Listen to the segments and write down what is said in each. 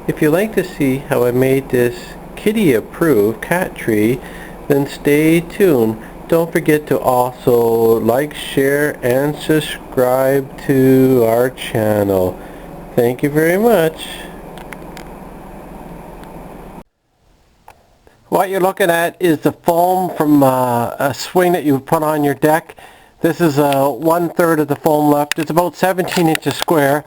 If you'd like to see how I made this kitty approved cat tree, then stay tuned. Don't forget to also like, share, and subscribe to our channel. Thank you very much. What you're looking at is the foam from a swing that you put on your deck. This is 1/3 of the foam left. It's about 17 inches square.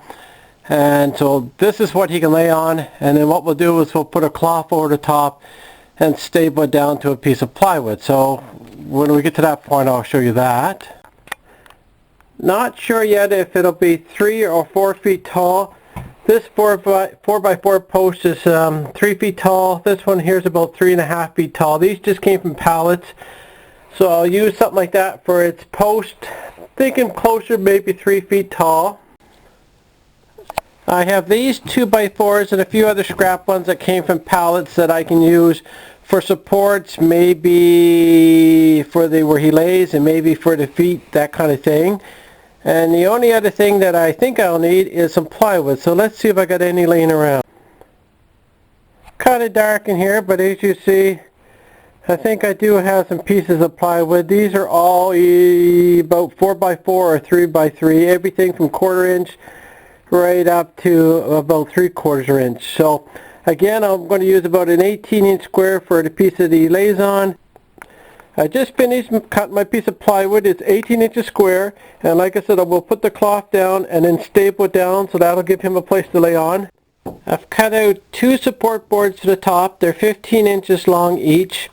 And so this is what he can lay on, and then what we'll do is we'll put a cloth over the top and staple it down to a piece of plywood. So when we get to that point, I'll show you that. Not sure yet if it'll be 3 or 4 feet tall. This 4x4 post is 3 feet tall. This one here is about 3.5 feet tall. These just came from Pallets, so I'll use something like that for its post. Thinking closer, maybe 3 feet tall. I have these 2x4s and a few other scrap ones that came from Pallets that I can use for supports, maybe for where he lays, and maybe for the feet, that kind of thing. And the only other thing that I think I'll need is some plywood. So let's see if I got any laying around. Kind of dark in here, but as you see, I think I do have some pieces of plywood. These are all about 4x4 or 3x3, everything from 1/4 inch right up to about 3/4 inch. So again, I'm going to use about an 18-inch square for the piece that he lays on. I just finished cutting my piece of plywood. It's 18 inches square, and like I said, I will put the cloth down and then staple it down, so that'll give him a place to lay on. I've cut out 2 support boards to the top. They're 15 inches long each.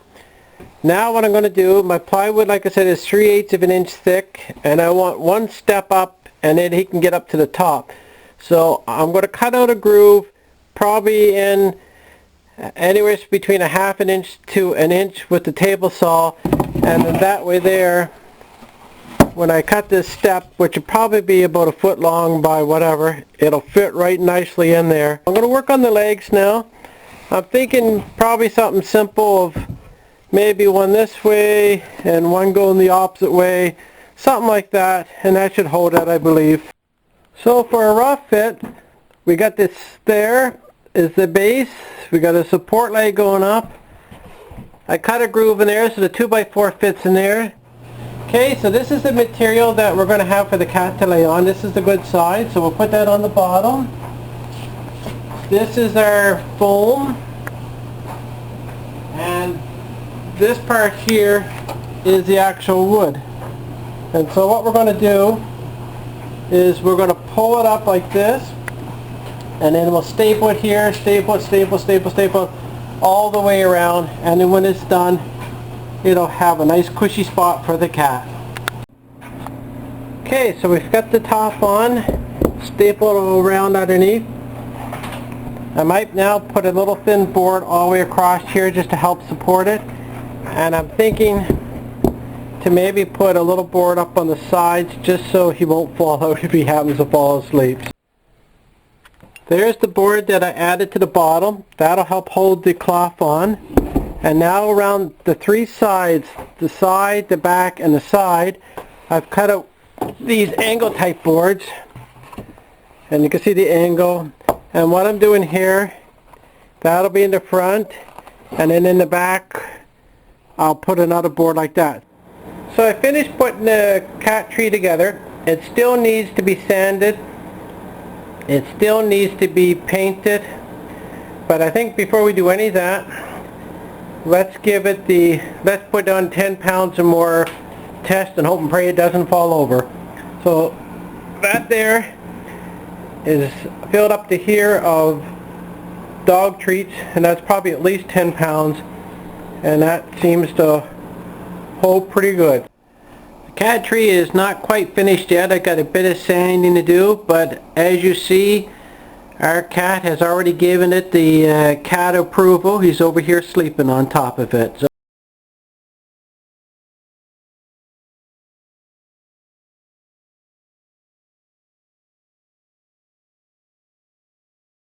Now what I'm going to do, my plywood, like I said, is 3/8 of an inch thick, and I want one step up and then he can get up to the top. So I'm going to cut out a groove, probably in anywhere between 1/2 inch to an inch with the table saw, and then that way there, when I cut this step, which will probably be about 1 foot long by whatever, it'll fit right nicely in there. I'm going to work on the legs now. I'm thinking probably something simple of maybe one this way and one going the opposite way, something like that, and that should hold it, I believe. So for a rough fit, we got this there is the base. We got a support leg going up. I cut a groove in there so the 2x4 fits in there. Okay, so this is the material that we're going to have for the cat to lay on. This is the good side, so we'll put that on the bottom. This is our foam, and this part here is the actual wood. And so what we're going to do is we're going to pull it up like this, and then we'll staple it here, staple it, staple, staple, staple, all the way around, and then when it's done, it'll have a nice cushy spot for the cat. Okay, so we've got the top on, staple it around underneath. I might now put a little thin board all the way across here just to help support it, and I'm thinking to maybe put a little board up on the sides just so he won't fall out if he happens to fall asleep. There's the board that I added to the bottom. That'll help hold the cloth on. And now around the 3 sides, the side, the back, and the side, I've cut out these angle type boards. And you can see the angle. And what I'm doing here, that'll be in the front, and then in the back, I'll put another board like that. So I finished putting the cat tree together. It still needs to be sanded. It still needs to be painted. But I think before we do any of that, let's put down 10 pounds or more test and hope and pray it doesn't fall over. So that there is filled up to here of dog treats, and that's probably at least 10 pounds, and that seems to hold pretty good. The cat tree is not quite finished yet. I got a bit of sanding to do, but as you see, our cat has already given it the cat approval. He's over here sleeping on top of it. So